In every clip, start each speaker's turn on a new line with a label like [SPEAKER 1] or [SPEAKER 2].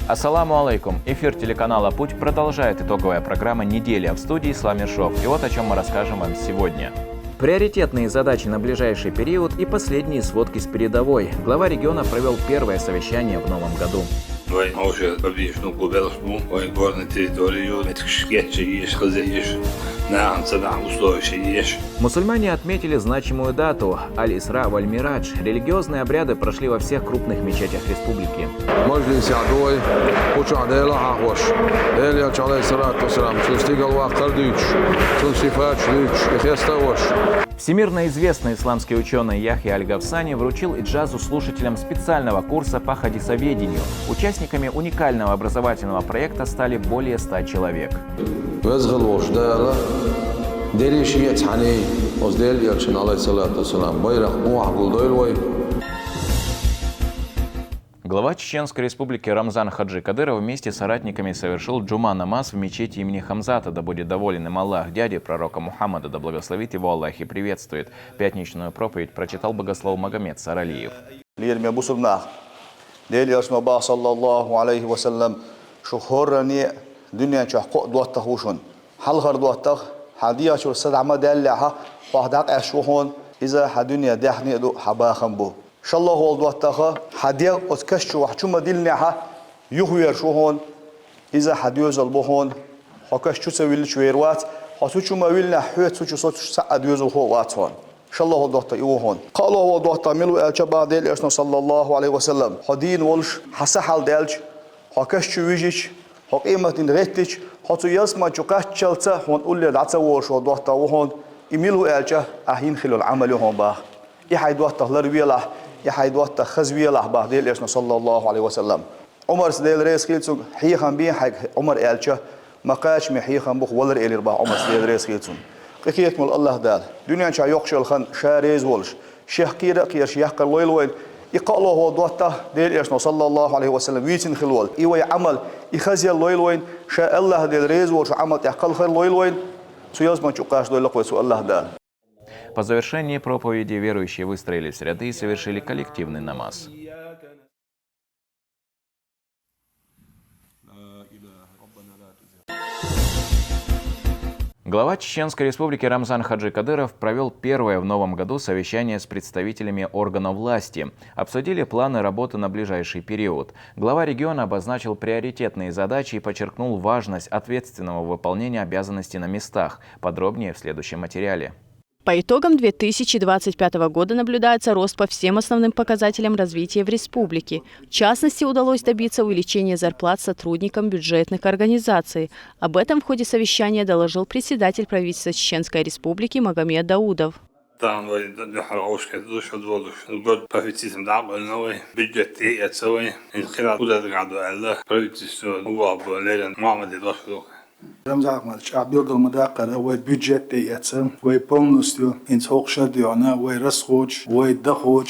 [SPEAKER 1] Ассаламу алейкум. Эфир телеканала «Путь» продолжает итоговая программа недели, а в студии Ислам Ершов. И вот о чем мы расскажем вам сегодня. Приоритетные задачи на ближайший период и последние сводки с передовой. Глава региона провел первое совещание в новом году. Мусульмане отметили значимую дату – Аль-Исра валь-Мирадж. Религиозные обряды прошли во всех крупных мечетях республики. Всемирно известный исламский ученый Яхья Аль-Гавсани вручил иджазу слушателям специального курса по хадисоведению. Участниками уникального образовательного проекта стали более 100 человек. Глава Чеченской республики Рамзан Хаджи Кадыров вместе с соратниками совершил джума намаз в мечети имени Хамзата, да будет доволен им Аллах, дяди пророка Мухаммада, да благословит его Аллах и приветствует. Пятничную проповедь прочитал богослов Магомед Саралиев.
[SPEAKER 2] شالله والدواتها هديه أتكشوا وحشوم دلناها يخوير شوهون إذا هديوز البوهون حكشوا سويل شويروات حسوشوا ما ويلنا حوت سوشوا صوت سعد يوزو هو واتهون شالله والدواتها يوهون قالوا والدواتها ملو الجبا ديل إسنا صلى الله عليه وسلم حدين ولش حسحل ديلج حكشوا ويجيش حقيمة ريتش حتى يسمع جوكاش شلته هون أولي العتا ورش والدواتها وهون يملو الجا أهين خلو العمل هون باه يحيدواتها لرويله يحيدوات خزوية لحبه ديل إسنا صلى الله عليه وسلم عمر سديل رئيس خيلتون حيخان بين حق عمر إلشة مقاش محيخان بخ ولر إلي رباه عمر سديل رئيس خيلتون قيت مول الله دال دنيا شا يقشل خان شاريز ولش شيخ كيرا كير شيخ قلويل وين يقالوا هو دوته ديل إسنا صلى الله عليه وسلم ويتن خلول إيوه عمل يخزي اللويل وين شاء الله ديل رئيس ولش عمل يقل خير اللويل وين سياز ما تشوقاش دول لقوي الله دال.
[SPEAKER 1] По завершении проповеди верующие выстроились в ряды и совершили коллективный намаз. Глава Чеченской республики Рамзан Хаджи Кадыров провел первое в новом году совещание с представителями органов власти. Обсудили планы работы на ближайший период. Глава региона обозначил приоритетные задачи и подчеркнул важность ответственного выполнения обязанностей на местах. Подробнее в следующем материале.
[SPEAKER 3] По итогам 2025 года наблюдается рост по всем основным показателям развития в республике. В частности, удалось добиться увеличения зарплат сотрудникам бюджетных организаций. Об этом в ходе совещания доложил председатель правительства Чеченской республики Магомед Даудов.
[SPEAKER 4] Рамзан Абдул Мадакара وي بيجت يتسم وي полностью инсохша диона وي расход وي доход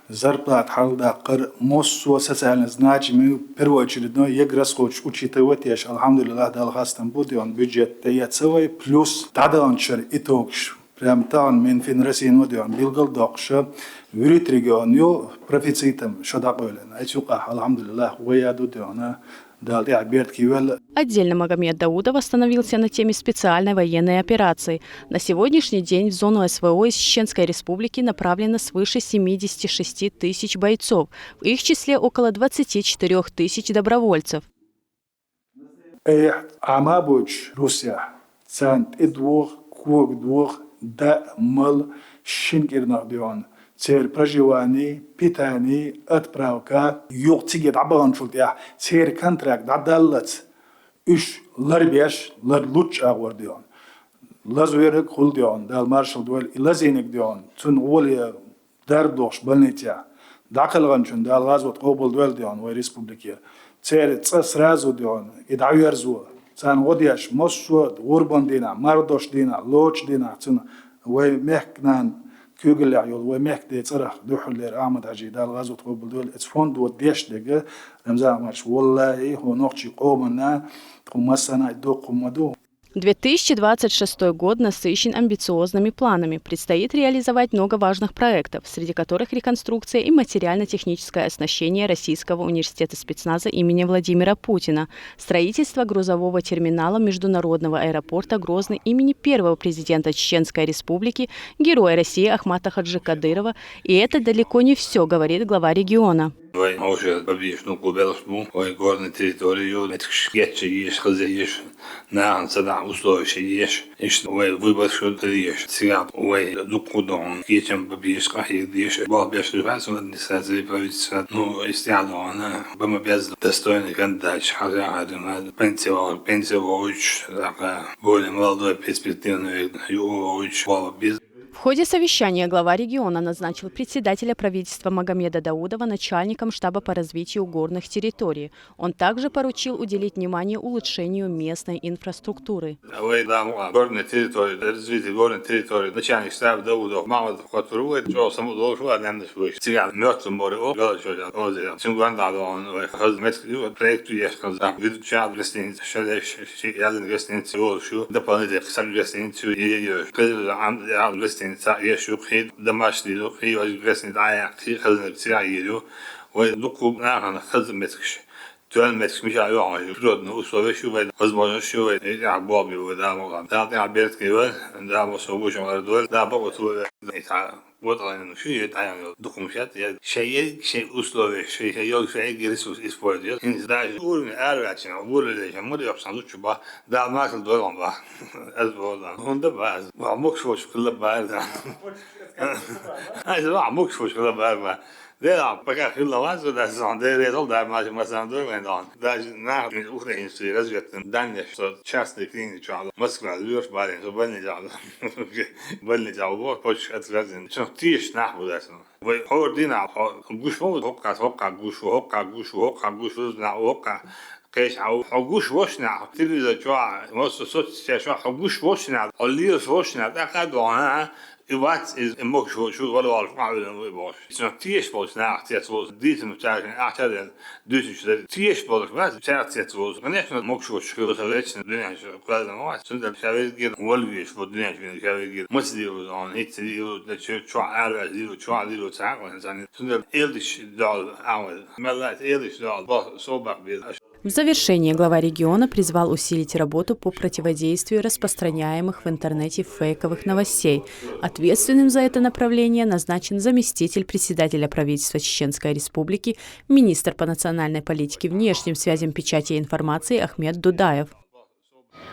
[SPEAKER 4] зарплат халдакар моссу социально значимый первоочередно ег расход учитывать яш алхамдулиллах дал хастам будион бюджет яцевой плюс таданчер итогш прям там мен финрасин водион билгал докша вирит регионю профицитом шадаколен айчука алхамдулиллах ويادو диона.
[SPEAKER 3] Отдельно Магомед Даудов остановился на теме специальной военной операции. На сегодняшний день в зону СВО из Чеченской республики направлено свыше 76 тысяч бойцов, в их числе около 24 тысяч добровольцев.
[SPEAKER 4] Цер проживание, питание, отправка, юртиге дабаган шултя, цер контракт дадаллац, уж ларбеш, ларлуч агвардион, лазверек хулдион, дал маршал дуэль, и лазинек дион, цун волия дардош больнитя, дакалган чун дал газвот гобл дуэль дион, вой республикер, цер цас разу дион, и даверзу, цан водяш, моссуад, урбан дина, мардош дина, лоч дина, цун вой мехкнан, كيقول لي عيول ومحكدي تصرخ دوحلير أحمد عجي دال غازو تقبل دول اتفوند وديش دقة رمزان مارش والله هو نقشي قومنا قوم السنة يدو قوم دو
[SPEAKER 3] 2026 год насыщен амбициозными планами. Предстоит реализовать много важных проектов, среди которых реконструкция и материально-техническое оснащение Российского университета спецназа имени Владимира Путина, строительство грузового терминала международного аэропорта Грозный имени первого президента Чеченской Республики, героя России Ахмата Хаджи Кадырова. И это далеко не все, говорит глава региона.
[SPEAKER 5] Уже побежну кубелшму, горной территорию, меткшкетчи ешь, хозяешь, на сада условия ешь, выбор что-то ешь, сега, дукудон, кетчем побежишь, как ешь, бал бежишь, администрации правительства, истиадона, бомобез достойный кандидат, хозяин, пенсионович, более молодой, перспективный, юович, без.
[SPEAKER 3] В ходе совещания глава региона назначил председателя правительства Магомеда Даудова начальником штаба по развитию горных территорий. Он также поручил уделить внимание улучшению местной инфраструктуры.
[SPEAKER 5] Горные территории, развитие горной территории, начальник штаба Даудов, мало хватует, что само должен отнять свыше. Сега мертвым море, озеро, Сингуандадон, проекту есть, ведущая гостиница, шалейший, гостиница, дополнительных сам гостиницу и гостиница. يشوفي دمشق يلوخي وجلسني دعاء خزن بتاعي ودكوا نحن خزن متكش تون متكش مش عيوعي جودنا وصوي شو بين أزمان شو بين يلعب بابي وده مقام ده يلعب بيرت كيوان ده مصوبوش على الدول ده بابا طول وضعنا شو يتعامل دكمشات شيء أسلوبي شيء يوم شيء جلس إسبوعية إن ده يقول من أربعة أقول ليش ما يحصل شبه ده ما كل دول عم بقى أسبوع ده هون ده بقى وعموك شو كله بقى ده هذا عموك شو كله بقى ده بقى كله واحد ده صار ده ريال ده ما مثلا دول وين ده نعم أخرى إنسي رزقت دنيا شو شخص كلين شغله مسكوا الوير بعدين شو بني جاله بني جاله بوش أتفرزن شو تيش نحو ده وهو دينا جوش هو هوكا جوش هوكا كيش حقوش وشنا تلفزيون شو مصر صوت شو حقوش وشنا الليل وشنا ده كده Wat is een mocht zo wel al vrouwen was. Het is nog tierspels naar het was dit een tijd achter dus dat tierspels was het was. En echt mocht zo schuldig geweest en doen zo kwel dan was. Zonder dat je weet wel wie is wat doen je weet moet die aan iets dat je zo aardig die zaken en zijn zonder eerlijk dal aan. Maar laat eerlijk dal zo bak weer.
[SPEAKER 3] В завершение глава региона призвал усилить работу по противодействию распространяемых в интернете фейковых новостей. Ответственным за это направление назначен заместитель председателя правительства Чеченской Республики, министр по национальной политике, внешним связям, печати и информации Ахмед Дудаев.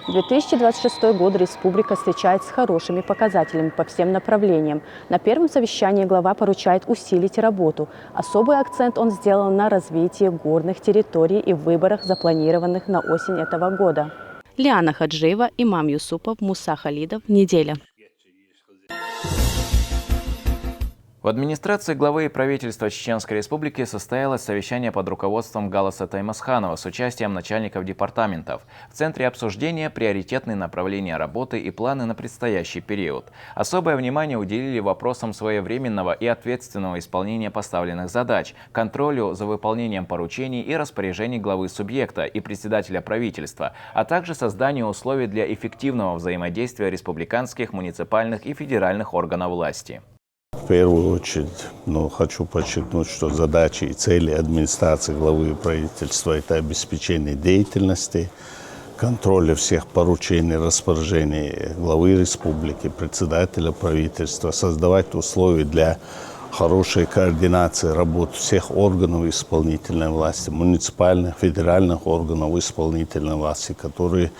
[SPEAKER 3] 2026 год республика встречает с хорошими показателями по всем направлениям. На первом совещании глава поручает усилить работу. Особый акцент он сделал на развитии горных территорий и выборах, запланированных на осень этого года. Лиана Хаджиева, Имам Юсупов, Муса Халидов. Неделя.
[SPEAKER 1] В администрации главы правительства Чеченской Республики состоялось совещание под руководством Галаса Таймасханова с участием начальников департаментов. В центре обсуждения приоритетные направления работы и планы на предстоящий период. Особое внимание уделили вопросам своевременного и ответственного исполнения поставленных задач, контролю за выполнением поручений и распоряжений главы субъекта и председателя правительства, а также созданию условий для эффективного взаимодействия республиканских, муниципальных и федеральных органов власти.
[SPEAKER 6] В первую очередь, хочу подчеркнуть, что задачи и цели администрации главы правительства – это обеспечение деятельности, контроля всех поручений, распоряжений главы республики, председателя правительства, создавать условия для хорошей координации работы всех органов исполнительной власти, муниципальных, федеральных органов исполнительной власти, которые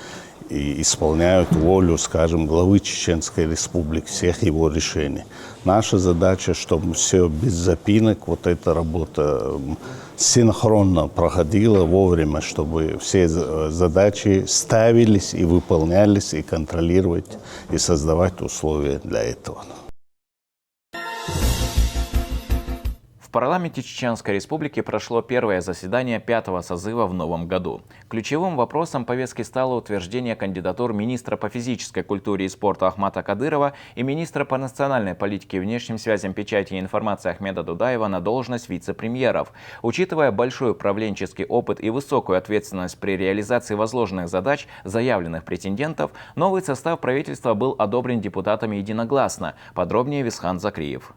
[SPEAKER 6] и исполняют волю, скажем, главы Чеченской Республики, всех его решений. Наша задача, чтобы все без запинок, вот эта работа синхронно проходила вовремя, чтобы все задачи ставились и выполнялись, и контролировать, и создавать условия для этого.
[SPEAKER 1] В парламенте Чеченской Республики прошло первое заседание 5-го созыва в новом году. Ключевым вопросом повестки стало утверждение кандидатур министра по физической культуре и спорту Ахмата Кадырова и министра по национальной политике и внешним связям, печати и информации Ахмеда Дудаева на должность вице-премьеров. Учитывая большой управленческий опыт и высокую ответственность при реализации возложенных задач заявленных претендентов, новый состав правительства был одобрен депутатами единогласно. Подробнее Висхан Закриев.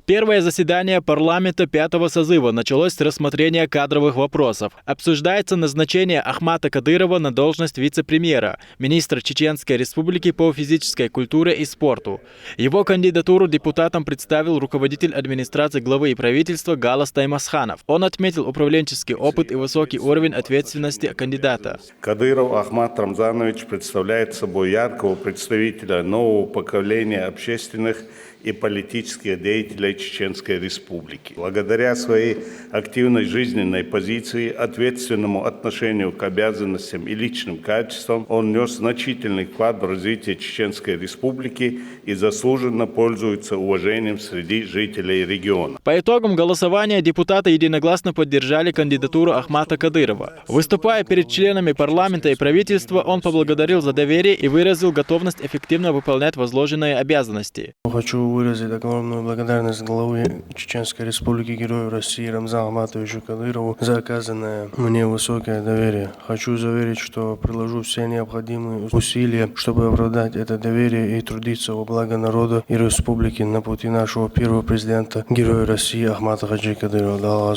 [SPEAKER 7] Первое заседание парламента 5-го созыва началось с рассмотрения кадровых вопросов. Обсуждается назначение Ахмата Кадырова на должность вице-премьера, министра Чеченской Республики по физической культуре и спорту. Его кандидатуру депутатам представил руководитель администрации главы и правительства Галас Таймасханов. Он отметил управленческий опыт и высокий уровень ответственности кандидата.
[SPEAKER 6] Кадыров Ахмат Рамзанович представляет собой яркого представителя нового поколения общественных и политических деятелей Чеченской Республики. Благодаря своей активной жизненной позиции, ответственному отношению к обязанностям и личным качествам, он внес значительный вклад в развитие Чеченской Республики и заслуженно пользуется уважением среди жителей региона.
[SPEAKER 7] По итогам голосования депутаты единогласно поддержали кандидатуру Ахмата Кадырова. Выступая перед членами парламента и правительства, он поблагодарил за доверие и выразил готовность эффективно выполнять возложенные обязанности.
[SPEAKER 8] Хочу выразить огромную благодарность главе Чеченской Республики, герою России Рамзану Ахматовичу Кадырову за оказанное мне высокое доверие. Хочу заверить, что приложу все необходимые усилия, чтобы оправдать это доверие и трудиться во благо народа и республики на пути нашего первого президента, героя России Ахмата Хаджи Кадырова.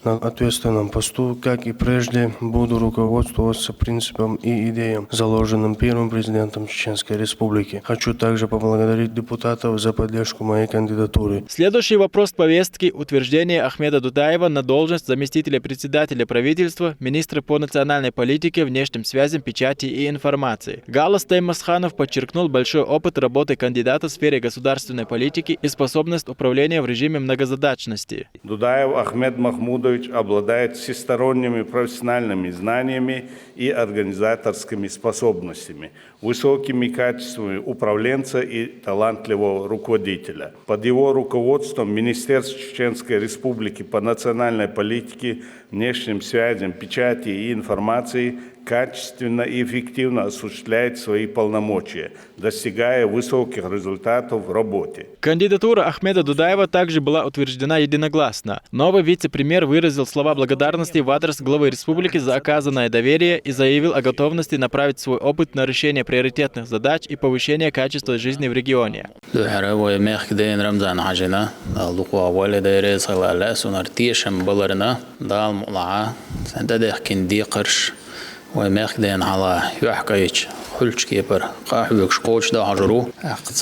[SPEAKER 8] На ответственном посту, как и прежде, буду руководствоваться принципом и идеям, заложенным первым президентом Чеченской Республики. Хочу также поблагодарить депутатов за поддержку моей кандидатуры.
[SPEAKER 7] Следующий вопрос повестки – утверждение Ахмеда Дудаева на должность заместителя председателя правительства, министра по национальной политике, внешним связям, печати и информации. Галас Таймасханов подчеркнул большой опыт работы кандидата в сфере государственной политики и способность управления в режиме многозадачности.
[SPEAKER 6] Дудаев Ахмед Махмудович обладает всесторонними профессиональными знаниями и организаторскими способностями, высокими качествами управленца и талантливого руководителя. Под его руководством Министерство Чеченской Республики по национальной политике, внешним связям, печати и информации качественно и эффективно осуществляет свои полномочия, достигая высоких результатов в работе.
[SPEAKER 7] Кандидатура Ахмеда Дудаева также была утверждена единогласно. Новый вице-премьер выразил слова благодарности в адрес главы республики за оказанное доверие и заявил о готовности направить свой опыт на решение приоритетных задач и повышение качества жизни в регионе.
[SPEAKER 9] وماخدين على يحكيش حلش كيبر قاحوك قوش ده حجرو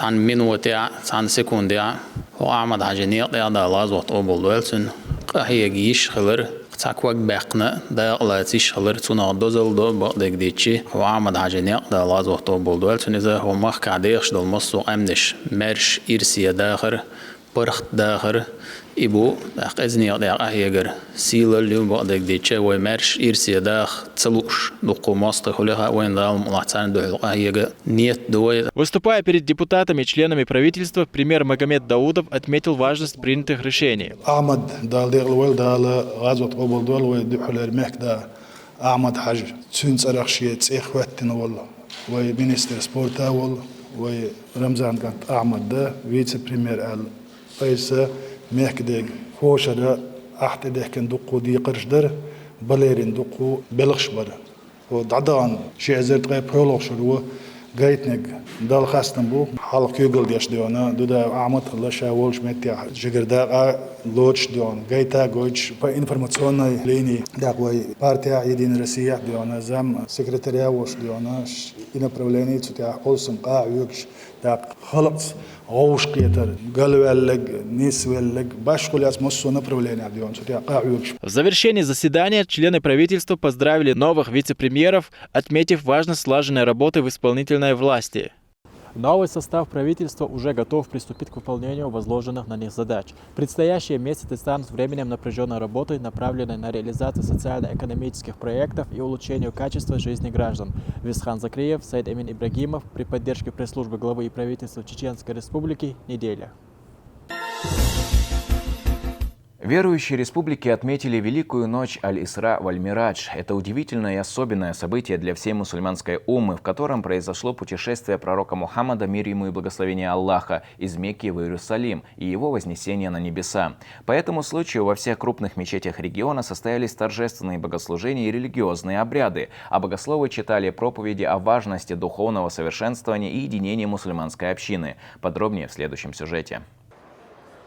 [SPEAKER 9] عن من وتاع عن سكون داع وعمد عجنيق ده لازوت أبو دوالسن قاحي جيش خلر تاكوك بقنا ده لا تيش خلر تونا دوزل دو بعدك ديتشي وعمد عجنيق ده لازوت أبو دوالسن إذا هو مخ كعديش دل مصو أمنش مرش إرسية داخر برخت داخر إبو أقزني أداء أهيجر سيل اليوم بعدك ديتشة ومرش إرسي داخ تلوش دقو ماست خلها وين دال ملاحظان ده أهيجر نيت دوي.
[SPEAKER 7] Выступая перед депутатами и членами правительства, премьер Магомед Даудов отметил важность принятых решений.
[SPEAKER 4] أحمد دال ديغلويل دال غازوة قبل دول ويدحل المحك دا أحمد حاج تسنس أرخشيت إخواتنا والله ومينستر سبورتا والله ورمزان كانت أحمد دا فيتس بريمير آل قيسة ميك ديك فوشة أحد ديك ندقو دي قرشدر بليرين دقو بلغش بر ودعدان شيء زرت غير برولوغ شروع قايتنك دال خاستن بو حلق يقل ديش ديونا دودا أعمد الله شاولش متيا جگردا لوش ديون قايتا قوش با انفرماتسيون ليني داقوي بارتيا يدين رسيح ديونا زام سكرتاريا وش ديونا إنا بروليني تتيا قلسن قاع يوكش داق خلص غوش قيتر قلوالك نيسوالك башкули осмоссу направления дион тетя قاع يوكش.
[SPEAKER 7] В завершении заседания члены правительства поздравили новых вице-премьеров, отметив важность слаженной работы в исполнительной власти. Новый состав правительства уже готов приступить к выполнению возложенных на них задач. Предстоящие месяцы станут временем напряженной работы, направленной на реализацию социально-экономических проектов и улучшению качества жизни граждан. Висхан Закриев, Саид Эмин Ибрагимов при поддержке пресс-службы главы и правительства Чеченской Республики. Неделя.
[SPEAKER 1] Верующие республики отметили Великую ночь Аль-Исра валь-Мирадж. Это удивительное и особенное событие для всей мусульманской уммы, в котором произошло путешествие пророка Мухаммада, мир ему и благословение Аллаха, из Мекки в Иерусалим и его вознесение на небеса. По этому случаю во всех крупных мечетях региона состоялись торжественные богослужения и религиозные обряды, а богословы читали проповеди о важности духовного совершенствования и единения мусульманской общины. Подробнее в следующем сюжете.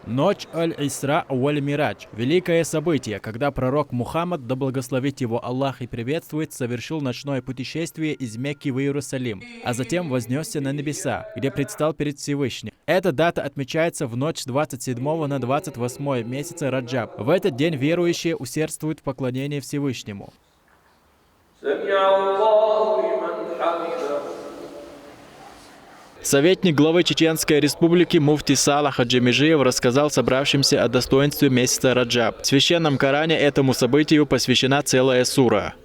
[SPEAKER 7] Ночь Аль-Исра валь-Мирадж – великое событие, когда пророк Мухаммад, да благословит его Аллах и приветствует, совершил ночное путешествие из Мекки в Иерусалим, а затем вознесся на небеса, где предстал перед Всевышним. Эта дата отмечается в ночь с 27 на 28 месяца Раджаб. В этот день верующие усердствуют в поклонении Всевышнему. Советник главы Чеченской республики муфти Салах Хаджи-Межиев рассказал собравшимся о достоинстве месяца Раджаб. В священном Коране этому событию посвящена целая сура.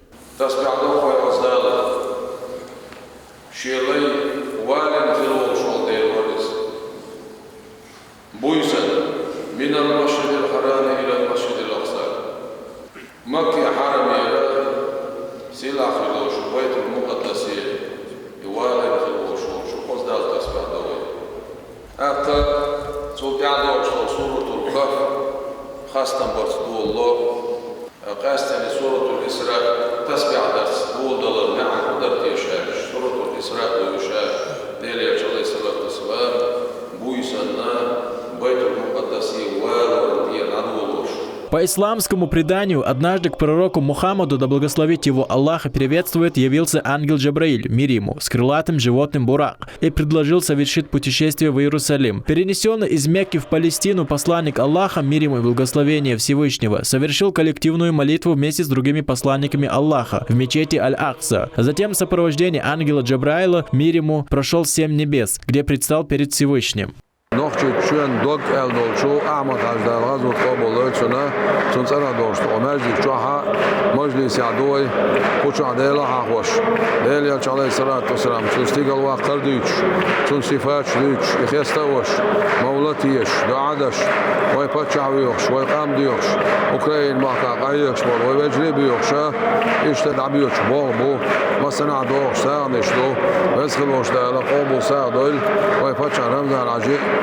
[SPEAKER 7] По исламскому преданию, однажды к пророку Мухаммаду, да благословит его Аллах и приветствует, явился ангел Джабраиль, мир ему, с крылатым животным бурак, и предложил совершить путешествие в Иерусалим. Перенесенный из Мекки в Палестину посланник Аллаха, мир ему и благословение Всевышнего, совершил коллективную молитву вместе с другими посланниками Аллаха в мечети Аль-Акса. Затем в сопровождении ангела Джабраила, мир ему, прошел 7 небес, где предстал перед Всевышним.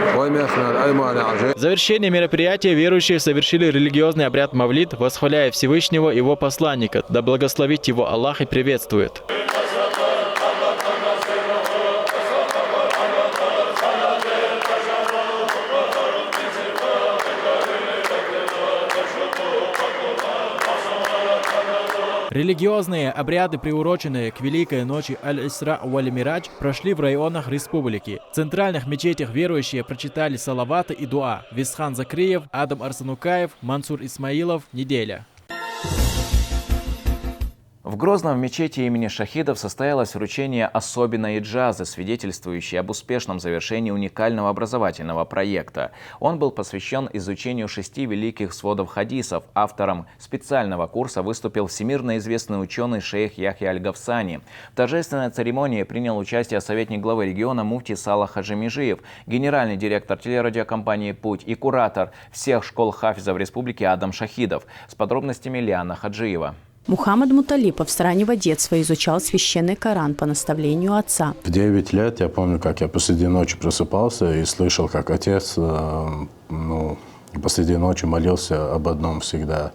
[SPEAKER 7] В завершение мероприятия верующие совершили религиозный обряд Мавлид, восхваляя Всевышнего и его посланника, да благословит его Аллах и приветствует. Религиозные обряды, приуроченные к Великой ночи Аль-Исра валь-Мирадж, прошли в районах республики. В центральных мечетях верующие прочитали салаваты и дуа. Висхан Закриев, Адам Арсанукаев, Мансур Исмаилов. Неделя.
[SPEAKER 1] В Грозном в мечети имени шахидов состоялось вручение особенной иджазы, свидетельствующей об успешном завершении уникального образовательного проекта. Он был посвящен изучению 6 великих сводов хадисов. Автором специального курса выступил всемирно известный ученый шейх Яхья Аль-Гавсани. В торжественной церемонии принял участие советник главы региона муфти Салах Хаджи-Межиев, генеральный директор телерадиокомпании «Путь» и куратор всех школ хафизов республики Адам Шахидов. С подробностями Лиана Хаджиева.
[SPEAKER 3] Мухаммад Муталипов с раннего детства изучал священный Коран по наставлению отца.
[SPEAKER 10] В 9 лет я помню, как я посреди ночи просыпался и слышал, как отец посреди ночи молился об одном всегда.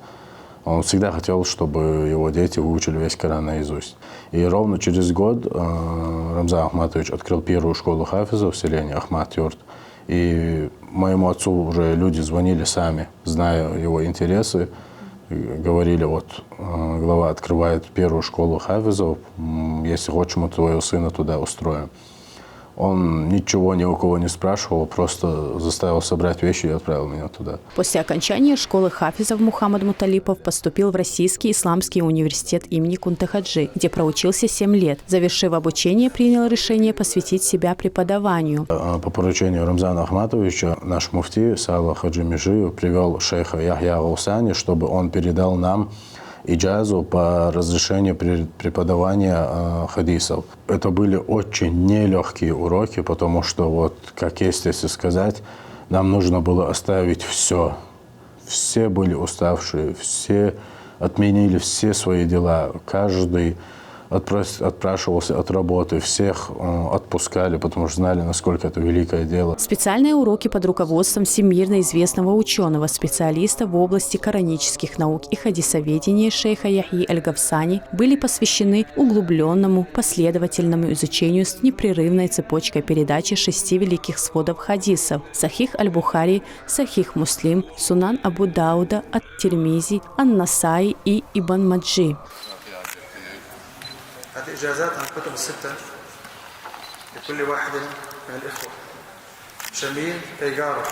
[SPEAKER 10] Он всегда хотел, чтобы его дети выучили весь Коран наизусть. И ровно через год Рамзан Ахматович открыл первую школу хафизов в селении Ахмат-Юрт. И моему отцу уже люди звонили сами, зная его интересы. Говорили, вот глава открывает первую школу хафизов, если хочешь, мы твоего сына туда устроим. Он ничего ни у кого не спрашивал, просто заставил собрать вещи и отправил меня туда.
[SPEAKER 3] После окончания школы хафизов Мухаммад Муталипов поступил в Российский исламский университет имени Кунты-Хаджи, где проучился 7 лет. Завершив обучение, принял решение посвятить себя преподаванию.
[SPEAKER 10] По поручению Рамзана Ахматовича наш муфти Салах Хаджи-Межиев привел шейха Яхья Аль-Гавсани, чтобы он передал нам иджазу по разрешению преподавания хадисов. Это были очень нелегкие уроки, потому что, вот, как есть, если сказать, нам нужно было оставить все все были уставшие, все отменили все свои дела, каждый отпрашивался от работы, всех отпускали, потому что знали, насколько это великое дело.
[SPEAKER 3] Специальные уроки под руководством всемирно известного ученого, специалиста в области коранических наук и хадисоведения шейха Яхьи Аль-Гавсани были посвящены углубленному, последовательному изучению с непрерывной цепочкой передачи 6 великих сводов хадисов – Сахих Аль-Бухари, Сахих Муслим, Сунан Абу Дауда, Ат-Тирмизи, Ан-Насаи и Ибн Маджи.
[SPEAKER 11] هذه إجازات عن الكتب الستة لكل واحد من الإخوة. شميل تيجارة.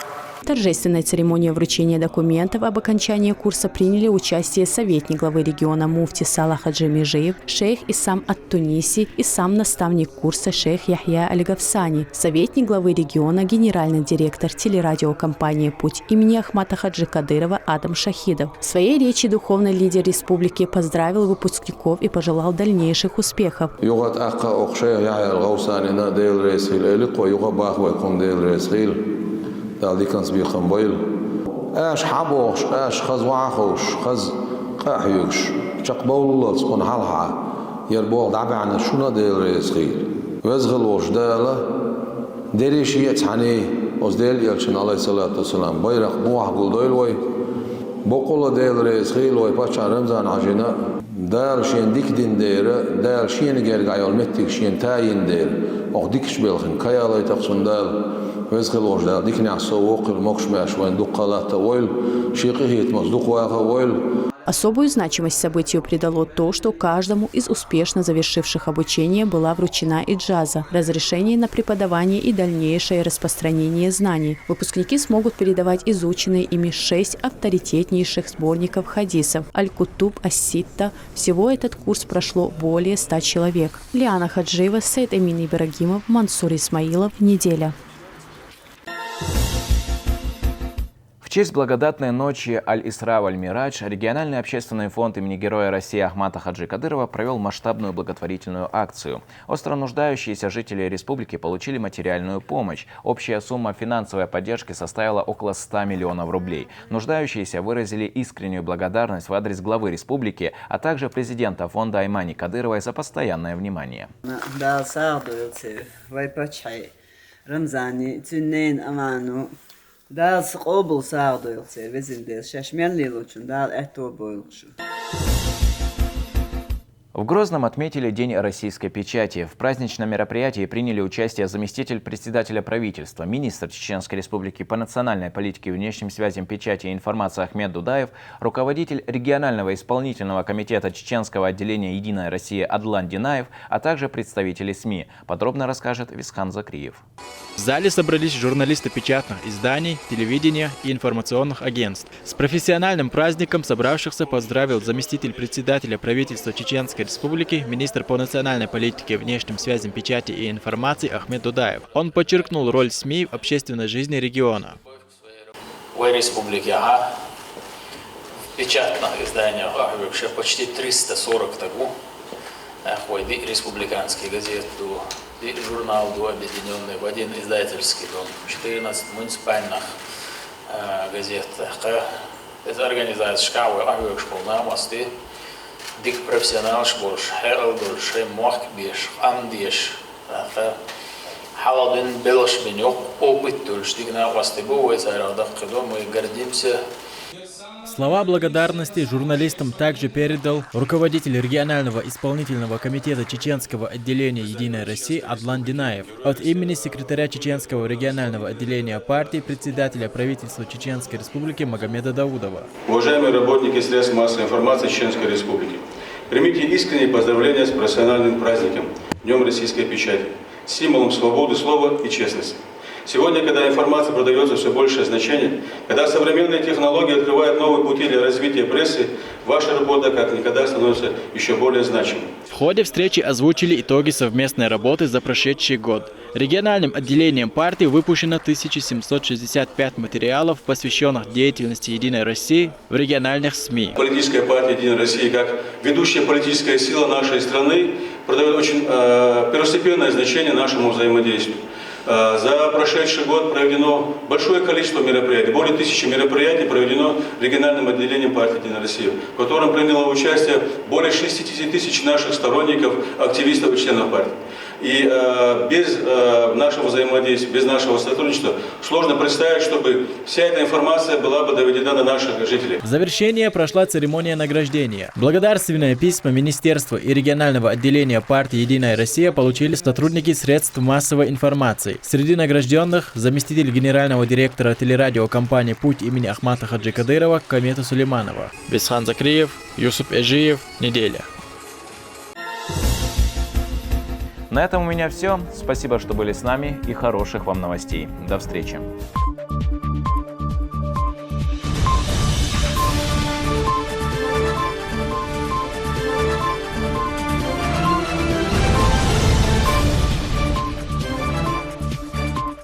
[SPEAKER 3] В торжественной церемонии вручения документов об окончании курса приняли участие советник главы региона муфти Салах Хаджи Межиев, шейх Исам Ат-Туниси и сам наставник курса шейх Яхья Аль-Гавсани, советник главы региона, генеральный директор телерадиокомпании «Путь» имени Ахмата Хаджи Кадырова Адам Шахидов. В своей речи духовный лидер республики поздравил выпускников и пожелал дальнейших успехов.
[SPEAKER 12] دالدي كان سبيل خنبيل اش حبوش اش خز وعخوش خز قاحيوش تقبول تكون حلحة يربوغ دعبعنا شونا ديل ريسخيل وزغل وش داله ديريش يتحني وزديل يلشن عليه الصلاة والسلام بيرق بوح قل دويل وي بقول ديل ريسخيل وي باشا رمزان عجينا دال شين ديك دين دير دال شين جرقع يولمتك شين تاين دير او ديكش بيلخن كيالي تقصن دال ويزخل وجدال ديكني عصووق الموكش ماش وين دقالات ويل شيقي هيت مصدوق واخا ويل.
[SPEAKER 3] Особую значимость событию придало то, что каждому из успешно завершивших обучение была вручена иджаза, разрешение на преподавание и дальнейшее распространение знаний. Выпускники смогут передавать изученные ими 6 авторитетнейших сборников хадисов Аль-Кутуб Ас-Ситта. Всего этот курс прошло более 100 человек. Лиана Хаджиева, Сейд Эмин Ибрагимов, Мансур Исмаилов. Неделя.
[SPEAKER 1] В честь благодатной ночи Аль-Исра Валь-Мирадж региональный общественный фонд имени Героя России Ахмата Хаджи Кадырова провел масштабную благотворительную акцию. Остро нуждающиеся жители республики получили материальную помощь. Общая сумма финансовой поддержки составила около 100 миллионов рублей. Нуждающиеся выразили искреннюю благодарность в адрес главы республики, а также президента фонда Аймани Кадыровой за постоянное внимание.
[SPEAKER 13] دال سقوبل ساعدو يغسر وزندير شاشمين ليلوچون دال اتو бойлушу.
[SPEAKER 1] В Грозном отметили День российской печати. В праздничном мероприятии приняли участие заместитель председателя правительства, министр Чеченской Республики по национальной политике, внешним связям, печати и информации Ахмед Дудаев, руководитель регионального исполнительного комитета Чеченского отделения «Единая Россия» Адлан Динаев, а также представители СМИ. Подробно расскажет Висхан Закриев.
[SPEAKER 7] В зале собрались журналисты печатных изданий, телевидения и информационных агентств. С профессиональным праздником собравшихся поздравил заместитель председателя правительства Чеченской Республики, министр по национальной политике, внешним связям, печати и информации Ахмед Дудаев. Он подчеркнул роль СМИ в общественной жизни региона.
[SPEAKER 9] В республике в печатных изданиях вообще почти 340 того, республиканские газеты, журнал объединенный в один издательский дом, 14 муниципальных газет. Это организация шкалы школьная мосты, дик профессионал шборш, хералдор, шемох беш, амдеш, халадин белаш бенёк, опыт тульштигна мосты бывает, мы гордимся.
[SPEAKER 7] Слова благодарности журналистам также передал руководитель регионального исполнительного комитета Чеченского отделения «Единой России» Адлан Динаев. От имени секретаря Чеченского регионального отделения партии, председателя правительства Чеченской Республики Магомеда Даудова.
[SPEAKER 14] Уважаемые работники средств массовой информации Чеченской Республики, примите искренние поздравления с профессиональным праздником, Днем российской печати, символом свободы слова и честности. Сегодня, когда информация продается все большее значение, когда современные технологии открывают новые пути для развития прессы, ваша работа как никогда становится еще более значимой.
[SPEAKER 7] В ходе встречи озвучили итоги совместной работы за прошедший год. Региональным отделением партии выпущено 1765 материалов, посвященных деятельности «Единой России» в региональных СМИ.
[SPEAKER 14] Политическая партия «Единой России» как ведущая политическая сила нашей страны придает очень первостепенное значение нашему взаимодействию. За прошедший год проведено большое количество мероприятий, более 1000 мероприятий проведено региональным отделением партии «Единая Россия», в котором приняло участие более 60 тысяч наших сторонников, активистов и членов партии. И без нашего взаимодействия, без нашего сотрудничества сложно представить, чтобы вся эта информация была бы доведена до наших жителей.
[SPEAKER 7] В завершение прошла церемония награждения. Благодарственные письма Министерства и регионального отделения партии «Единая Россия» получили сотрудники средств массовой информации. Среди награжденных заместитель генерального директора телерадиокомпании «Путь» имени Ахмата Хаджи Кадырова Камета Сулейманова. Бесхан Закриев, Юсуп Эжиев, Неделя.
[SPEAKER 1] На этом у меня все. Спасибо, что были с нами, и хороших вам новостей. До встречи.